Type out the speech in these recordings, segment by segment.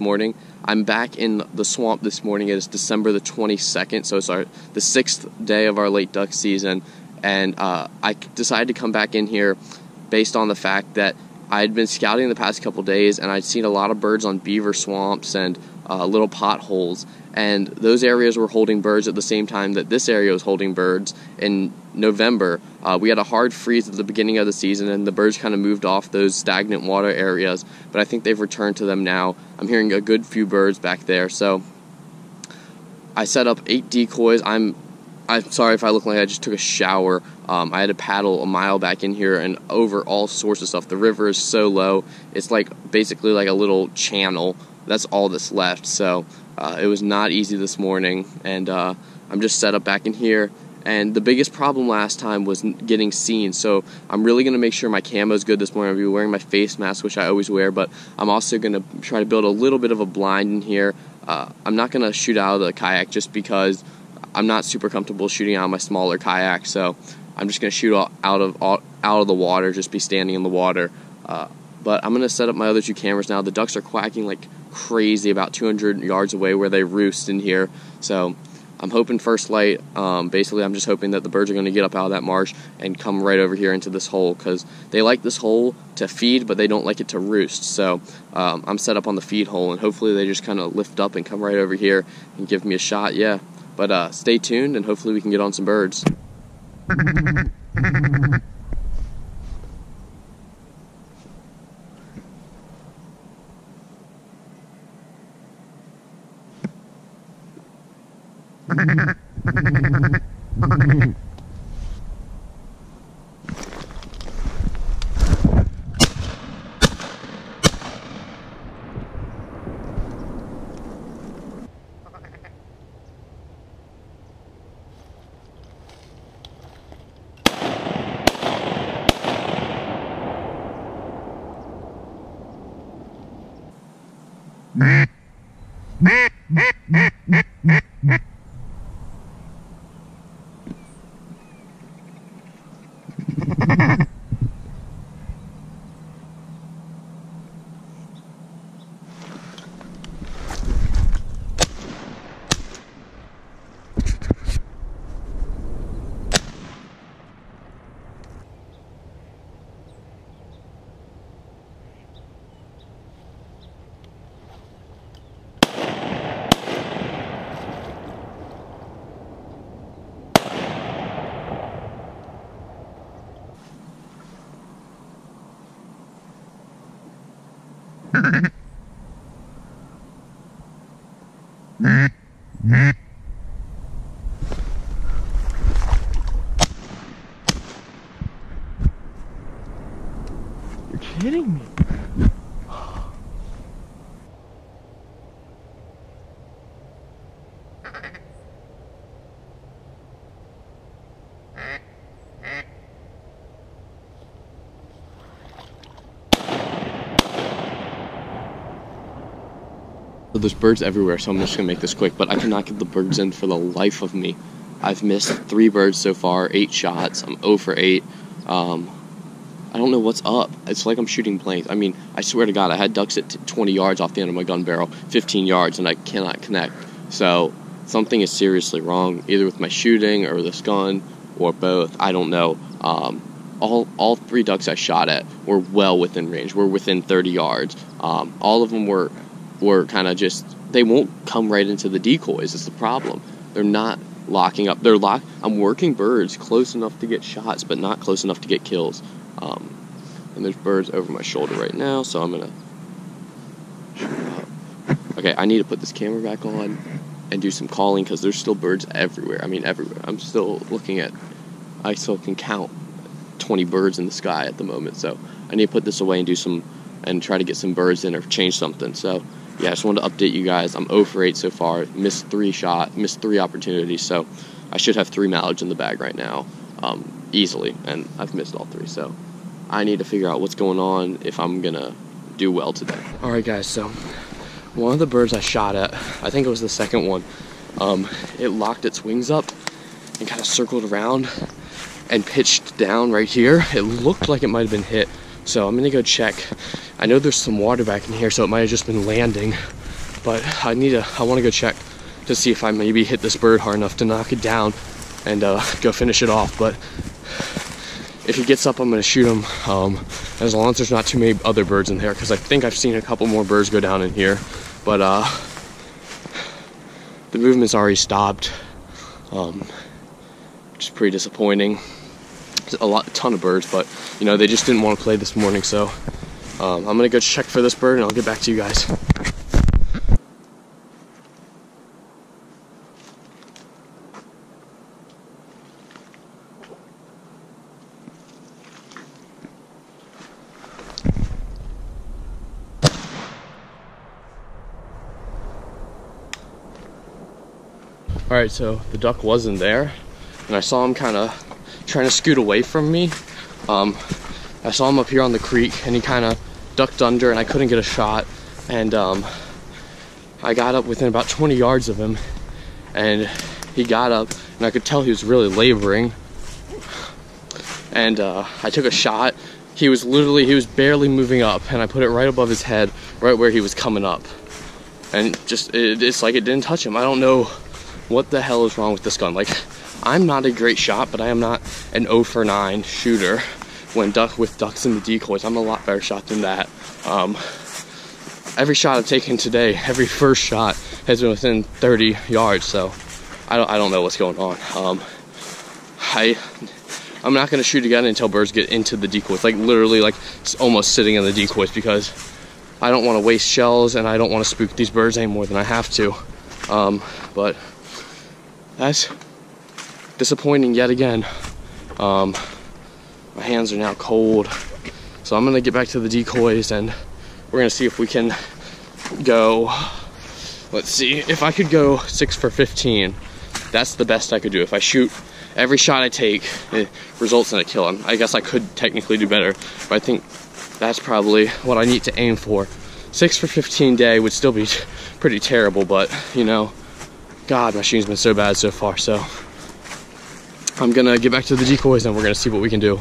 morning. I'm back in the swamp this morning. It is December the 22nd, so it's the 6th day of our late duck season, and I decided to come back in here based on the fact that I had been scouting the past couple days, and I'd seen a lot of birds on beaver swamps and little potholes, and those areas were holding birds at the same time that this area was holding birds. In November, we had a hard freeze at the beginning of the season, and the birds kind of moved off those stagnant water areas, but I think they've returned to them now. I'm hearing a good few birds back there, so I set up 8 decoys. I'm sorry if I look like I just took a shower. I had to paddle a mile back in here and over all sorts of stuff. The river is so low, it's like basically like a little channel. That's all that's left, so it was not easy this morning, and I'm just set up back in here. And the biggest problem last time was getting seen, so I'm really going to make sure my camo is good this morning. I'll be wearing my face mask, which I always wear, but I'm also going to try to build a little bit of a blind in here. I'm not going to shoot out of the kayak just because I'm not super comfortable shooting out of my smaller kayak, so I'm just going to shoot out of the water, just be standing in the water. But I'm going to set up my other 2 cameras now. The ducks are quacking like crazy about 200 yards away where they roost in here, so I'm hoping first light. Basically, I'm just hoping that the birds are going to get up out of that marsh and come right over here into this hole, because they like this hole to feed, but they don't like it to roost. So I'm set up on the feed hole, and hopefully they just kind of lift up and come right over here and give me a shot. Yeah, but stay tuned, and hopefully we can get on some birds. You're kidding me. There's birds everywhere, so I'm just gonna make this quick, but I cannot get the birds in for the life of me. I've missed 3 birds so far, 8 shots. I'm 0 for 8. I don't know what's up. It's like I'm shooting blanks. I mean, I swear to God, I had ducks at 20 yards off the end of my gun barrel, 15 yards, and I cannot connect. So something is seriously wrong, either with my shooting or this gun, or both. I don't know. All 3 ducks I shot at were well within range. Were within 30 yards. All of them were kind of just, they won't come right into the decoys. It's the problem. They're not locking up. I'm working birds close enough to get shots, but not close enough to get kills. And there's birds over my shoulder right now, so I'm gonna shoot up. Okay, I need to put this camera back on and do some calling, because there's still birds everywhere. I mean, everywhere. I still can count 20 birds in the sky at the moment, so I need to put this away and try to get some birds in or change something. So yeah, I just wanted to update you guys. I'm 0 for 8 so far. Missed 3 opportunities, so I should have 3 mallards in the bag right now, easily, and I've missed all 3, so I need to figure out what's going on if I'm gonna do well today. Alright guys, so one of the birds I shot at, I think it was the second one, it locked its wings up and kind of circled around and pitched down right here. It looked like it might have been hit, so I'm gonna go check. I know there's some water back in here, so it might have just been landing. but I want to go check to see if I maybe hit this bird hard enough to knock it down and go finish it off. But if he gets up, I'm going to shoot him, as long as there's not too many other birds in there, because I think I've seen a couple more birds go down in here, but the movement's already stopped, which is pretty disappointing. There's a ton of birds, but you know, they just didn't want to play this morning, so I'm going to go check for this bird and I'll get back to you guys. Alright, so the duck wasn't there, and I saw him kind of trying to scoot away from me. I saw him up here on the creek, and he kind of ducked under, and I couldn't get a shot. And I got up within about 20 yards of him, and he got up, and I could tell he was really laboring. And I took a shot. He was barely moving up, and I put it right above his head, right where he was coming up. And it's like it didn't touch him. I don't know what the hell is wrong with this gun. Like, I'm not a great shot, but I am not an 0 for 9 shooter with ducks in the decoys. I'm a lot better shot than that. Every shot I've taken today, every first shot has been within 30 yards, so I don't know what's going on. I'm not going to shoot again until birds get into the decoys, like literally like almost sitting in the decoys, because I don't want to waste shells and I don't want to spook these birds any more than I have to. But that's disappointing yet again. My hands are now cold, so I'm gonna get back to the decoys and we're gonna see if we can go. Let's see if I could go 6 for 15. That's the best I could do. If I shoot every shot I take, it results in a kill. I guess I could technically do better, but I think that's probably what I need to aim for. 6 for 15 day would still be pretty terrible, but you know, God, my shooting's been so bad so far, so I'm gonna get back to the decoys and we're gonna see what we can do.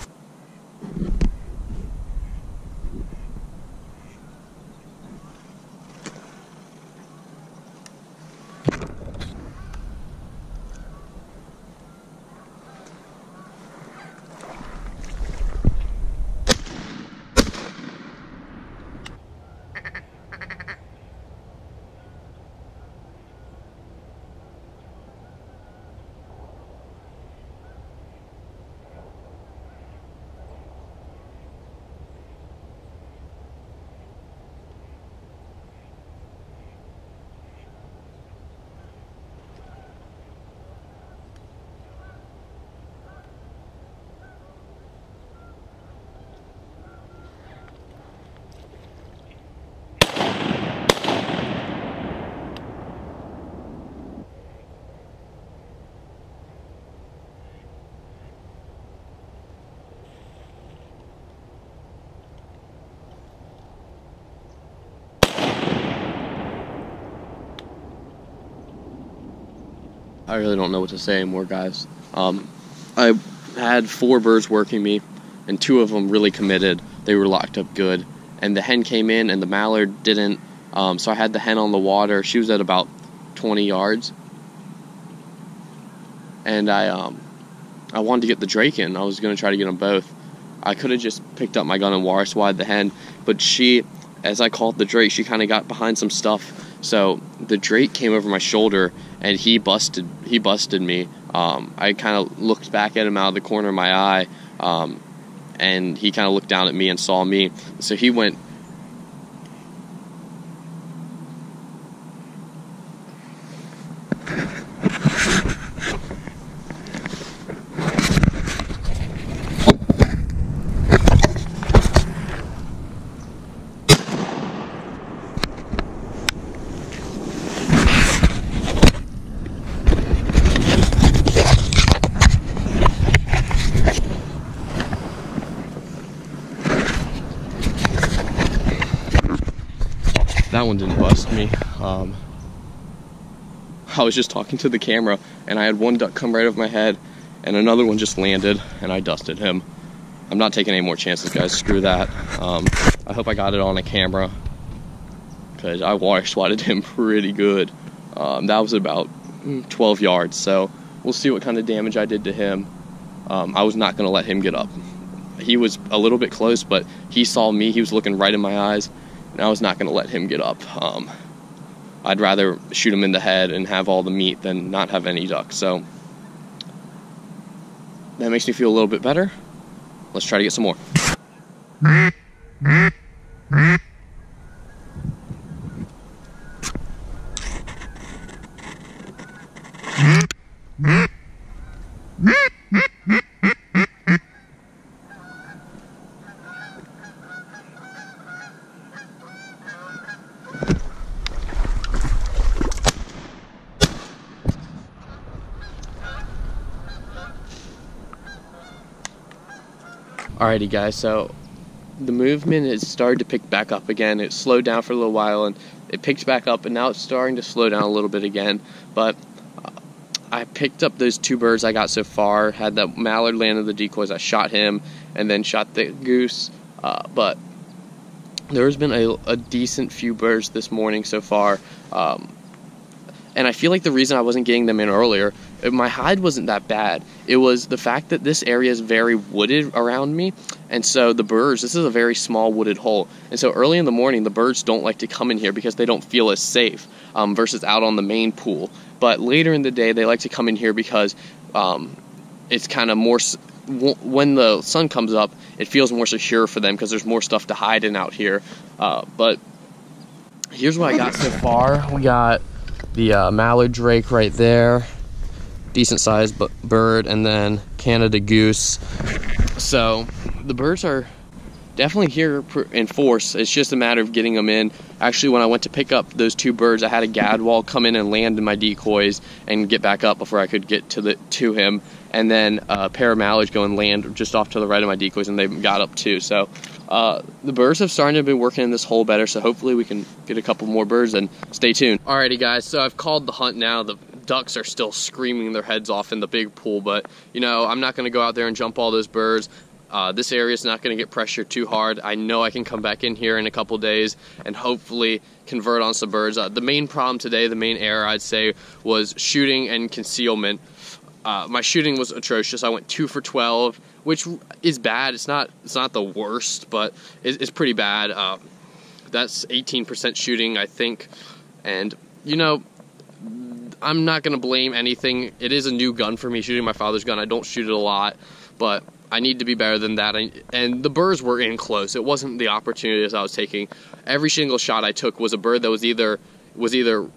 I really don't know what to say anymore, guys. I had 4 birds working me, and 2 of them really committed. They were locked up good. And the hen came in, and the mallard didn't. So I had the hen on the water. She was at about 20 yards. And I wanted to get the drake in. I was going to try to get them both. I could have just picked up my gun and water swatted the hen, but she, as I called the drake, she kind of got behind some stuff. So the drake came over my shoulder and he busted me. I kind of looked back at him out of the corner of my eye, and he kind of looked down at me and saw me. So he went. That one didn't bust me. I was just talking to the camera and I had one duck come right over my head and another one just landed and I dusted him. I'm not taking any more chances, guys. Screw that. I hope I got it on a camera. because I water swatted him pretty good. That was about 12 yards, so we'll see what kind of damage I did to him. I was not going to let him get up. He was a little bit close, but he saw me. He was looking right in my eyes, and I was not going to let him get up. I'd rather shoot him in the head and have all the meat than not have any duck. So that makes me feel a little bit better. Let's try to get some more. Alrighty guys, so the movement has started to pick back up again. It slowed down for a little while and it picked back up, and now it's starting to slow down a little bit again. But I picked up those 2 birds I got so far. Had the mallard land in the decoys. I shot him and then shot the goose. But there's been a decent few birds this morning so far. And I feel like the reason I wasn't getting them in earlier, my hide wasn't that bad. It was the fact that this area is very wooded around me, and so the birds, this is a very small wooded hole, and so early in the morning the birds don't like to come in here because they don't feel as safe versus out on the main pool. But later in the day they like to come in here because it's kind of more, when the sun comes up, it feels more secure for them because there's more stuff to hide in out here. But here's what I got so far. We got the mallard drake right there, decent sized bird, and then Canada goose. So the birds are definitely here in force. It's just a matter of getting them in. Actually, when I went to pick up those 2 birds, I had a gadwall come in and land in my decoys and get back up before I could get to him, and then a pair of mallards go and land just off to the right of my decoys, and they got up too. So the birds have started to be working in this hole better, so hopefully we can get a couple more birds, and stay tuned. Alrighty guys, so I've called the hunt now. The ducks are still screaming their heads off in the big pool, but you know, I'm not going to go out there and jump all those birds. This area is not going to get pressured too hard. I know I can come back in here in a couple days and hopefully convert on some birds. The main problem today, the main error I'd say, was shooting and concealment. My shooting was atrocious. I went 2 for 12, which is bad. It's not the worst, but it's pretty bad. That's 18% shooting, I think. And you know, I'm not going to blame anything. It is a new gun for me, shooting my father's gun. I don't shoot it a lot, but I need to be better than that. And the birds were in close. It wasn't the opportunities I was taking. Every single shot I took was a bird that was either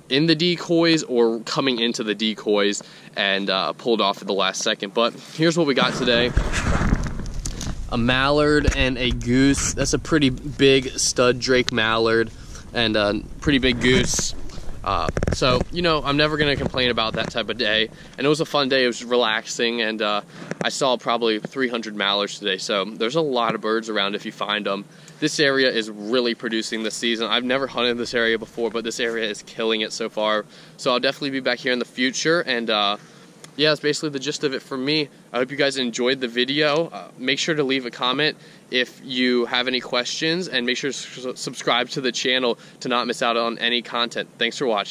in the decoys or coming into the decoys, and pulled off at the last second. But here's what we got today. A mallard and a goose. That's a pretty big stud drake mallard and a pretty big goose. So, you know, I'm never going to complain about that type of day. And it was a fun day. It was relaxing, and I saw probably 300 mallards today. So there's a lot of birds around if you find them. This area is really producing this season. I've never hunted this area before, but this area is killing it so far. So I'll definitely be back here in the future. And yeah, that's basically the gist of it for me. I hope you guys enjoyed the video. Make sure to leave a comment if you have any questions, and make sure to subscribe to the channel to not miss out on any content. Thanks for watching.